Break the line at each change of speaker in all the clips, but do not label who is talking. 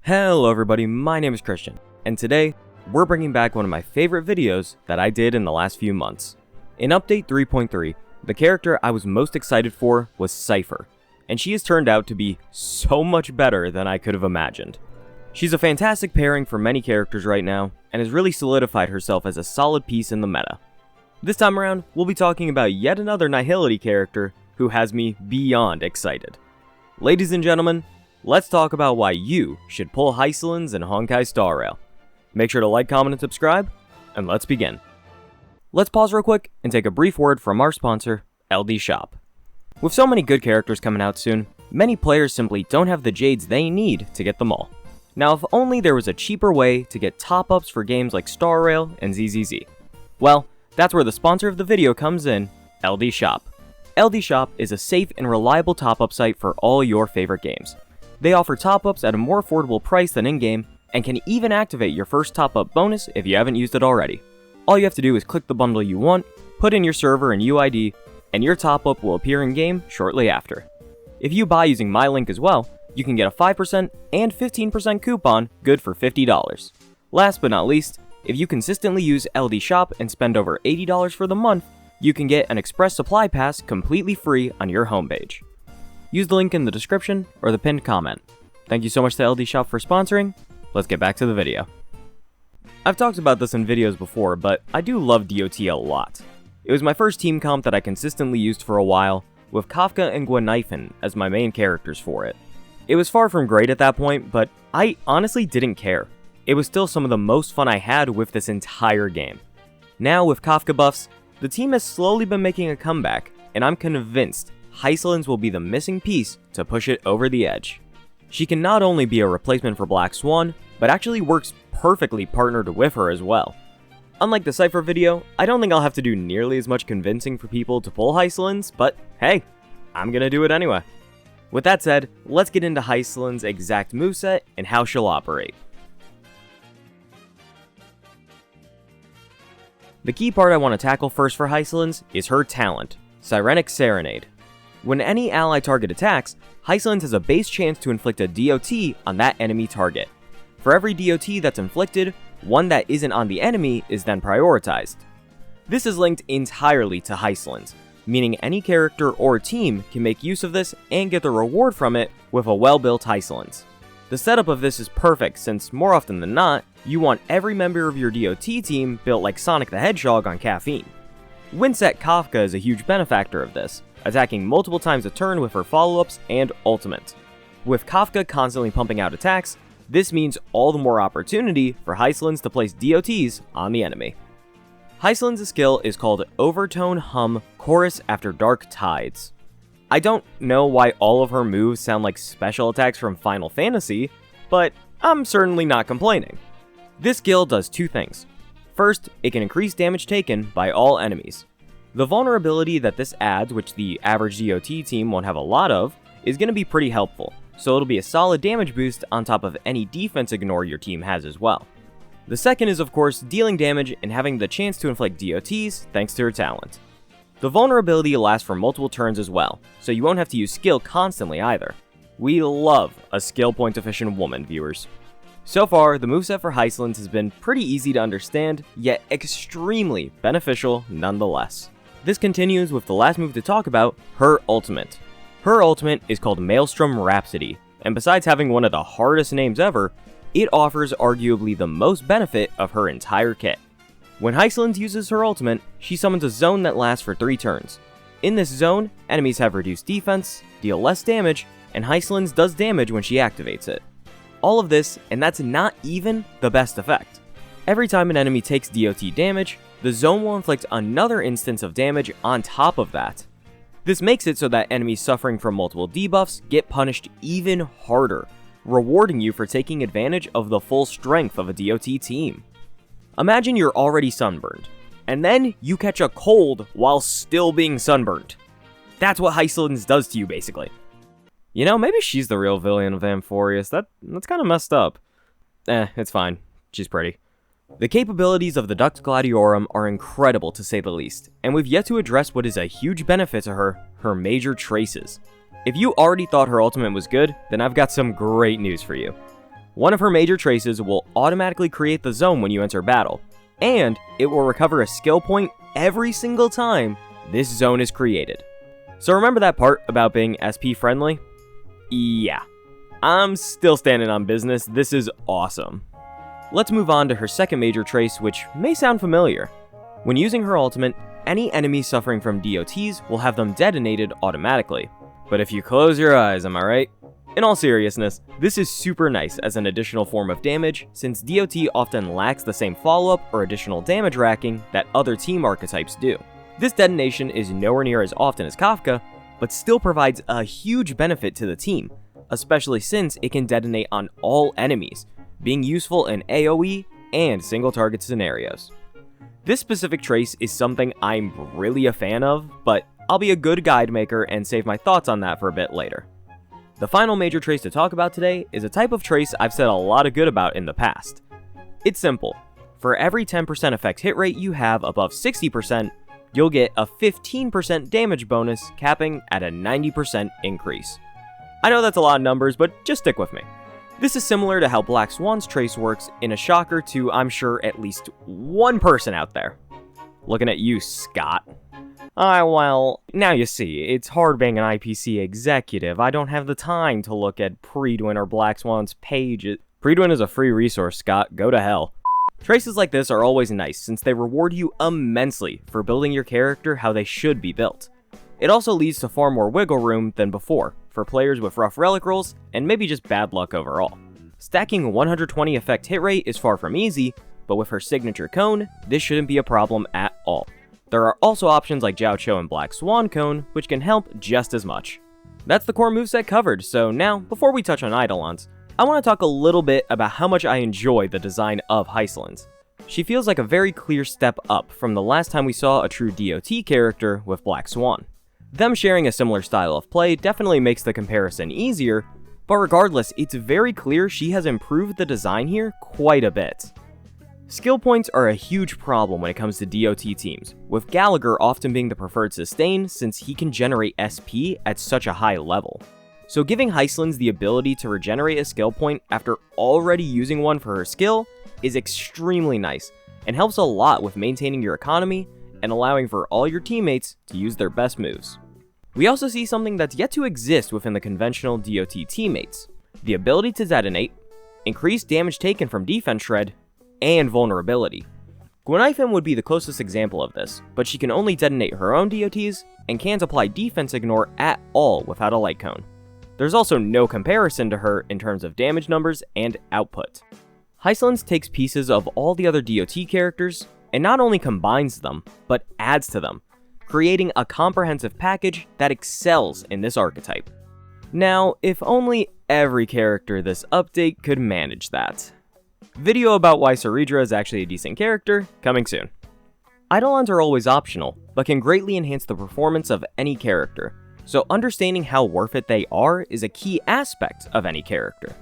Hello everybody, my name is Christian, and today, we're bringing back one of my favorite videos that I did in the last few months. In Update 3.3, the character I was most excited for was Cypher, and she has turned out to be so much better than I could have imagined. She's a fantastic pairing for many characters right now, and has really solidified herself as a solid piece in the meta. This time around, we'll be talking about yet another Nihility character who has me beyond excited. Ladies and gentlemen, let's talk about why you should pull Hysilens in Honkai Star Rail. Make sure to like, comment, and subscribe, and let's begin. Let's pause real quick and take a brief word from our sponsor, LD Shop. With so many good characters coming out soon, many players simply don't have the jades they need to get them all. Now, if only there was a cheaper way to get top-ups for games like Star Rail and ZZZ. Well, that's where the sponsor of the video comes in, LD Shop. LD Shop is a safe and reliable top-up site for all your favorite games. They offer top-ups at a more affordable price than in-game, and can even activate your first top-up bonus if you haven't used it already. All you have to do is click the bundle you want, put in your server and UID, and your top-up will appear in-game shortly after. If you buy using my link as well, you can get a 5% and 15% coupon good for $50. Last but not least, if you consistently use LD Shop and spend over $80 for the month, you can get an Express Supply Pass completely free on your homepage. Use the link in the description or the pinned comment. Thank you so much to LD Shop for sponsoring. Let's get back to the video. I've talked about this in videos before, but I do love DOT a lot. It was my first team comp that I consistently used for a while, with Kafka and Gwennyfin as my main characters for it. It was far from great at that point, but I honestly didn't care. It was still some of the most fun I had with this entire game. Now with Kafka buffs, the team has slowly been making a comeback, and I'm convinced Hysilens will be the missing piece to push it over the edge. She can not only be a replacement for Black Swan, but actually works perfectly partnered with her as well. Unlike the Cypher video, I don't think I'll have to do nearly as much convincing for people to pull Hysilens, but hey, I'm gonna do it anyway. With that said, let's get into Hysilens' exact moveset and how she'll operate. The key part I want to tackle first for Hysilens is her talent, Sirenic Serenade. When any ally target attacks, Hysilens has a base chance to inflict a DOT on that enemy target. For every DOT that's inflicted, one that isn't on the enemy is then prioritized. This is linked entirely to Hysilens, meaning any character or team can make use of this and get the reward from it with a well-built Hysilens. The setup of this is perfect since, more often than not, you want every member of your DOT team built like Sonic the Hedgehog on caffeine. Winsett Kafka is a huge benefactor of this, attacking multiple times a turn with her follow-ups and ultimate. With Kafka constantly pumping out attacks, this means all the more opportunity for Hysilens to place DOTs on the enemy. Hysilens' skill is called Overtone Hum Chorus After Dark Tides. I don't know why all of her moves sound like special attacks from Final Fantasy, but I'm certainly not complaining. This skill does two things. First, it can increase damage taken by all enemies. The vulnerability that this adds, which the average DOT team won't have a lot of, is going to be pretty helpful, so it'll be a solid damage boost on top of any defense ignore your team has as well. The second is of course dealing damage and having the chance to inflict DOTs thanks to her talent. The vulnerability lasts for multiple turns as well, so you won't have to use skill constantly either. We love a skill point efficient woman, viewers. So far, the moveset for Hysilens has been pretty easy to understand, yet extremely beneficial nonetheless. This continues with the last move to talk about, her ultimate. Her ultimate is called Maelstrom Rhapsody, and besides having one of the hardest names ever, it offers arguably the most benefit of her entire kit. When Hysilens uses her ultimate, she summons a zone that lasts for 3 turns. In this zone, enemies have reduced defense, deal less damage, and Hysilens does damage when she activates it. All of this, and that's not even the best effect. Every time an enemy takes DOT damage, the zone will inflict another instance of damage on top of that. This makes it so that enemies suffering from multiple debuffs get punished even harder, rewarding you for taking advantage of the full strength of a DOT team. Imagine you're already sunburned, and then you catch a cold while still being sunburned. That's what Hysilens does to you, basically. You know, maybe she's the real villain of Amphorius. That's kind of messed up. It's fine. She's pretty. The capabilities of the Duct Gladiorum are incredible to say the least, and we've yet to address what is a huge benefit to her major traces. If you already thought her ultimate was good, then I've got some great news for you. One of her major traces will automatically create the zone when you enter battle, and it will recover a skill point every single time this zone is created. So remember that part about being SP friendly? Yeah, I'm still standing on business. This is awesome. Let's move on to her second major trace, which may sound familiar. When using her ultimate, any enemies suffering from DOTs will have them detonated automatically. But if you close your eyes, am I right? In all seriousness, this is super nice as an additional form of damage, since DOT often lacks the same follow-up or additional damage racking that other team archetypes do. This detonation is nowhere near as often as Kafka, but still provides a huge benefit to the team, especially since it can detonate on all enemies, being useful in AoE and single target scenarios. This specific trace is something I'm really a fan of, but I'll be a good guide maker and save my thoughts on that for a bit later. The final major trace to talk about today is a type of trace I've said a lot of good about in the past. It's simple. For every 10% effect hit rate you have above 60%, you'll get a 15% damage bonus, capping at a 90% increase. I know that's a lot of numbers, but just stick with me. This is similar to how Black Swan's trace works, in a shocker to, I'm sure, at least one person out there. Looking at you, Scott. Well, now you see, it's hard being an IPC executive. I don't have the time to look at Predwin or Black Swan's pages. Predwin is a free resource, Scott. Go to hell. Traces like this are always nice, since they reward you immensely for building your character how they should be built. It also leads to far more wiggle room than before, for players with rough relic rolls, and maybe just bad luck overall. Stacking 120 effect hit rate is far from easy, but with her signature cone, this shouldn't be a problem at all. There are also options like Jiao Cho and Black Swan Cone, which can help just as much. That's the core moveset covered, so now, before we touch on Eidolons, I want to talk a little bit about how much I enjoy the design of Hysilens. She feels like a very clear step up from the last time we saw a true DOT character with Black Swan. Them sharing a similar style of play definitely makes the comparison easier, but regardless, it's very clear she has improved the design here quite a bit. Skill points are a huge problem when it comes to DOT teams, with Gallagher often being the preferred sustain since he can generate SP at such a high level. So giving Hysilens the ability to regenerate a skill point after already using one for her skill is extremely nice, and helps a lot with maintaining your economy and allowing for all your teammates to use their best moves. We also see something that's yet to exist within the conventional DOT teammates: the ability to detonate, increase damage taken from defense shred, and vulnerability. Gwenifem would be the closest example of this, but she can only detonate her own DOTs and can't apply defense ignore at all without a light cone. There's also no comparison to her in terms of damage numbers and output. Hysilens takes pieces of all the other DOT characters and not only combines them, but adds to them, creating a comprehensive package that excels in this archetype. Now, if only every character this update could manage that. Video about why Saridra is actually a decent character, coming soon. Eidolons are always optional, but can greatly enhance the performance of any character, so understanding how worth it they are is a key aspect of any character.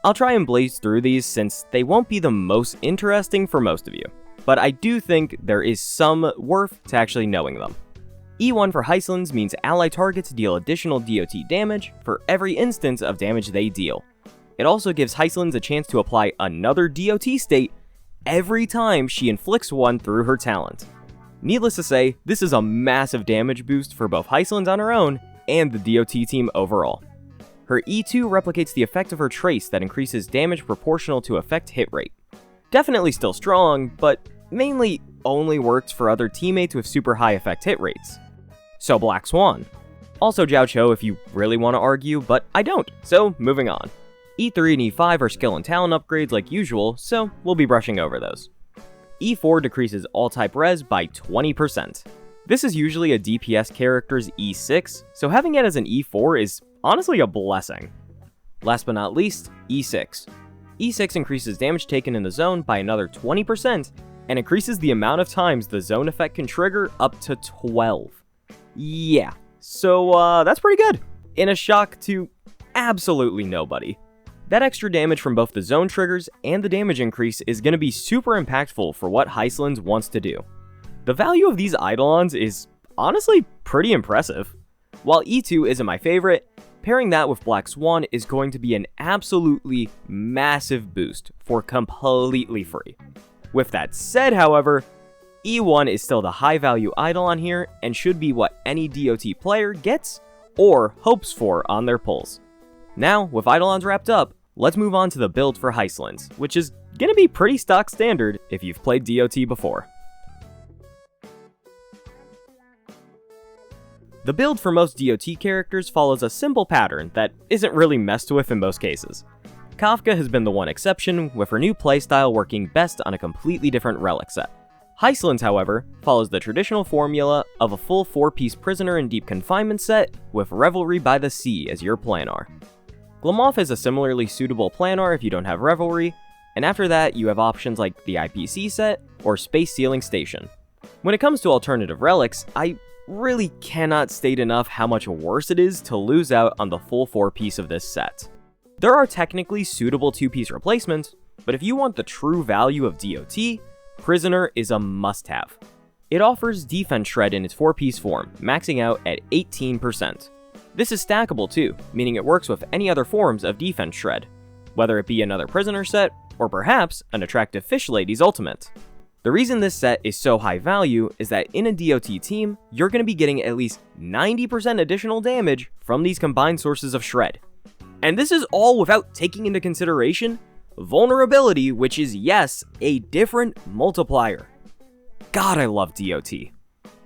I'll try and blaze through these since they won't be the most interesting for most of you, but I do think there is some worth to actually knowing them. E1 for Hysilens means ally targets deal additional DOT damage for every instance of damage they deal. It also gives Hysilens a chance to apply another DOT state every time she inflicts one through her talent. Needless to say, this is a massive damage boost for both Hysilens on her own and the DOT team overall. Her E2 replicates the effect of her trace that increases damage proportional to effect hit rate. Definitely still strong, but mainly only works for other teammates with super high effect hit rates. So Black Swan. Also Jiao Cho if you really want to argue, but I don't, so moving on. E3 and E5 are skill and talent upgrades like usual, so we'll be brushing over those. E4 decreases all type res by 20%. This is usually a DPS character's E6, so having it as an E4 is honestly a blessing. Last but not least, E6. E6 increases damage taken in the zone by another 20%, and increases the amount of times the zone effect can trigger up to 12. Yeah, so that's pretty good. In a shock to absolutely nobody. That extra damage from both the zone triggers and the damage increase is going to be super impactful for what Hysilens wants to do. The value of these Eidolons is honestly pretty impressive. While E2 isn't my favorite, Pairing that with Black Swan is going to be an absolutely massive boost for completely free. With that said, however, E1 is still the high value Eidolon here and should be what any DOT player gets or hopes for on their pulls. Now, with Eidolons wrapped up, let's move on to the build for Hysilens, which is going to be pretty stock standard if you've played DOT before. The build for most DOT characters follows a simple pattern that isn't really messed with in most cases. Kafka has been the one exception, with her new playstyle working best on a completely different relic set. Hysilens, however, follows the traditional formula of a full 4-piece prisoner in deep confinement set with Revelry by the Sea as your planar. Glamoff is a similarly suitable planar if you don't have Revelry, and after that you have options like the IPC set or Space Sealing Station. When it comes to alternative relics, I really cannot state enough how much worse it is to lose out on the full 4-piece of this set. There are technically suitable 2-piece replacements, but if you want the true value of DOT, Prisoner is a must-have. It offers Defense Shred in its 4-piece form, maxing out at 18%. This is stackable too, meaning it works with any other forms of Defense Shred, whether it be another Prisoner set, or perhaps an attractive Fish Lady's ultimate. The reason this set is so high value is that in a DOT team, you're going to be getting at least 90% additional damage from these combined sources of Shred. And this is all without taking into consideration vulnerability, which is, yes, a different multiplier. God, I love DOT.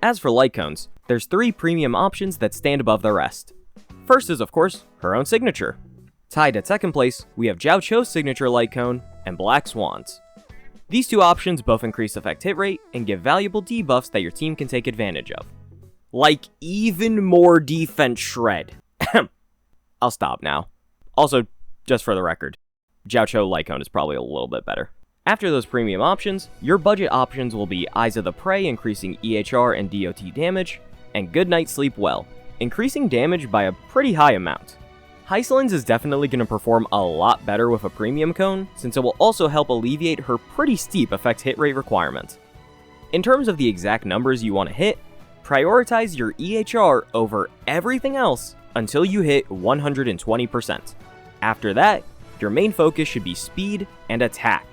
As for lightcones, there's 3 premium options that stand above the rest. First is, of course, her own signature. Tied at second place, we have Jiao Cho's signature lightcone and Black Swan's. These 2 options both increase effect hit rate and give valuable debuffs that your team can take advantage of. Like even more defense shred. I'll stop now. Also, just for the record, Jiao Cho Lightcone is probably a little bit better. After those premium options, your budget options will be Eyes of the Prey increasing EHR and DOT damage, and Good Night Sleep Well, increasing damage by a pretty high amount. Hysilens is definitely going to perform a lot better with a premium cone, since it will also help alleviate her pretty steep effect hit rate requirement. In terms of the exact numbers you want to hit, prioritize your EHR over everything else until you hit 120%. After that, your main focus should be speed and attack.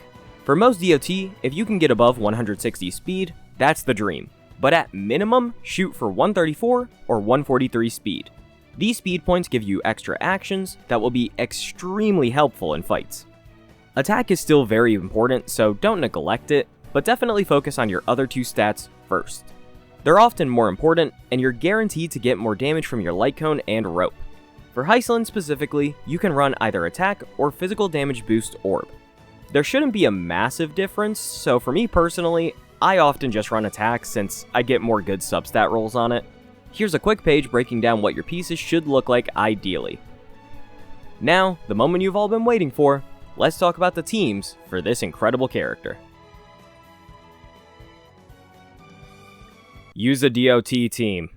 For most DOT, if you can get above 160 speed, that's the dream. But at minimum, shoot for 134 or 143 speed. These speed points give you extra actions that will be extremely helpful in fights. Attack is still very important, so don't neglect it, but definitely focus on your other 2 stats first. They're often more important, and you're guaranteed to get more damage from your light cone and rope. For Hysilens specifically, you can run either attack or physical damage boost orb. There shouldn't be a massive difference, so for me personally, I often just run attack since I get more good substat rolls on it. Here's a quick page breaking down what your pieces should look like ideally. Now, the moment you've all been waiting for, let's talk about the teams for this incredible character. Use a DOT team.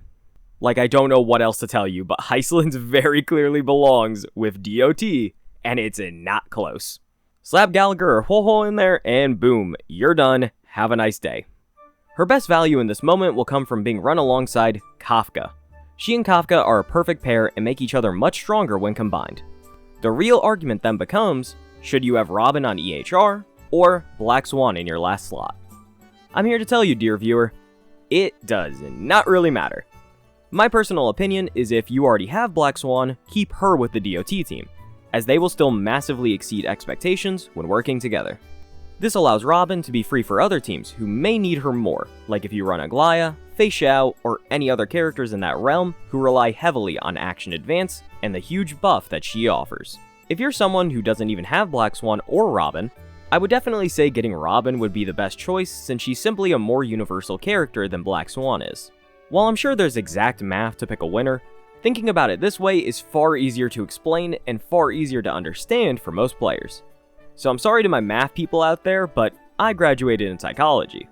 Like, I don't know what else to tell you, but Hysilens very clearly belongs with DOT, and it's not close. Slap Gallagher or Ho-Ho in there, and boom, you're done. Have a nice day. Her best value in this moment will come from being run alongside Kafka. She and Kafka are a perfect pair and make each other much stronger when combined. The real argument then becomes, should you have Robin on EHR, or Black Swan in your last slot? I'm here to tell you, dear viewer, it does not really matter. My personal opinion is if you already have Black Swan, keep her with the DOT team, as they will still massively exceed expectations when working together. This allows Robin to be free for other teams who may need her more, like if you run Aglaya, Fei Xiao, or any other characters in that realm who rely heavily on action advance and the huge buff that she offers. If you're someone who doesn't even have Black Swan or Robin, I would definitely say getting Robin would be the best choice since she's simply a more universal character than Black Swan is. While I'm sure there's exact math to pick a winner, thinking about it this way is far easier to explain and far easier to understand for most players. So I'm sorry to my math people out there, but I graduated in psychology.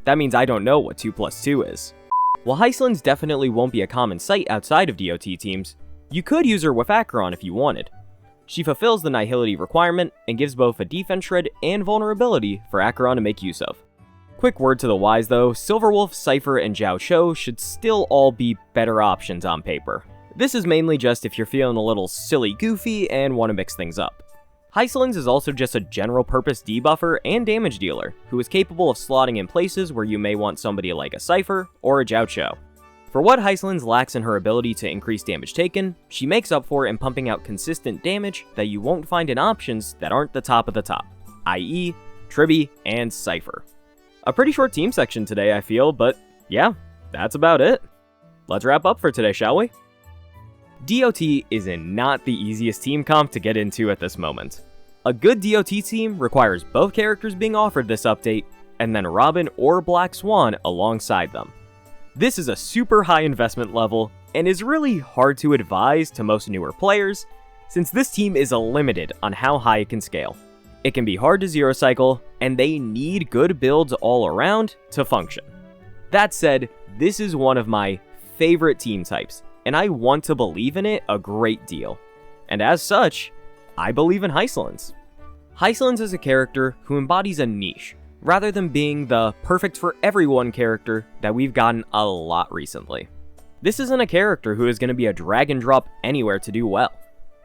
That means I don't know what 2 plus 2 is. While Hysilens definitely won't be a common sight outside of DOT teams, you could use her with Acheron if you wanted. She fulfills the Nihility requirement and gives both a defense shred and vulnerability for Acheron to make use of. Quick word to the wise though, Silverwolf, Cypher, and Jiao Cho should still all be better options on paper. This is mainly just if you're feeling a little silly goofy and want to mix things up. Hysilens is also just a general purpose debuffer and damage dealer, who is capable of slotting in places where you may want somebody like a Cypher or a Jiaoqiu. For what Hysilens lacks in her ability to increase damage taken, she makes up for it in pumping out consistent damage that you won't find in options that aren't the top of the top, i.e. Tribby and Cypher. A pretty short team section today, I feel, but yeah, that's about it. Let's wrap up for today, shall we? DOT is not the easiest team comp to get into at this moment. A good DOT team requires both characters being offered this update, and then Robin or Black Swan alongside them. This is a super high investment level, and is really hard to advise to most newer players, since this team is limited on how high it can scale. It can be hard to zero cycle, and they need good builds all around to function. That said, this is one of my favorite team types, and I want to believe in it a great deal. And as such, I believe in Hysilens. Hysilens is a character who embodies a niche, rather than being the perfect for everyone character that we've gotten a lot recently. This isn't a character who is going to be a drag and drop anywhere to do well.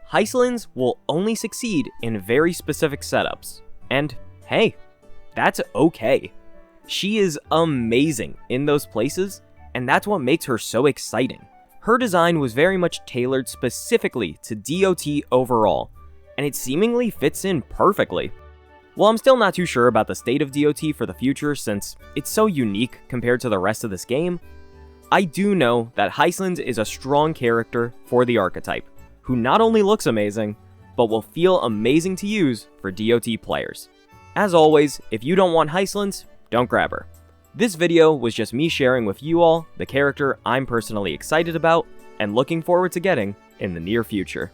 Hysilens will only succeed in very specific setups, and hey, that's okay. She is amazing in those places, and that's what makes her so exciting. Her design was very much tailored specifically to DOT overall, and it seemingly fits in perfectly. While I'm still not too sure about the state of DOT for the future since it's so unique compared to the rest of this game, I do know that Hysilens is a strong character for the archetype, who not only looks amazing, but will feel amazing to use for DOT players. As always, if you don't want Hysilens, don't grab her. This video was just me sharing with you all the character I'm personally excited about and looking forward to getting in the near future.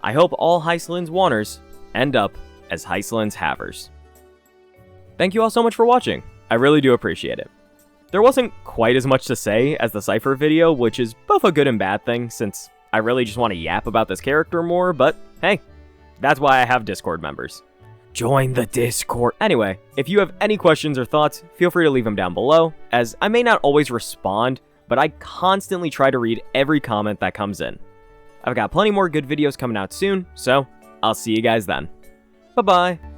I hope all Hysilens wanters end up as Hysilens havers. Thank you all so much for watching, I really do appreciate it. There wasn't quite as much to say as the Cypher video, which is both a good and bad thing since I really just want to yap about this character more, but hey, that's why I have Discord members. Join the Discord. Anyway, if you have any questions or thoughts, feel free to leave them down below, as I may not always respond, but I constantly try to read every comment that comes in. I've got plenty more good videos coming out soon, so I'll see you guys then. Bye-bye.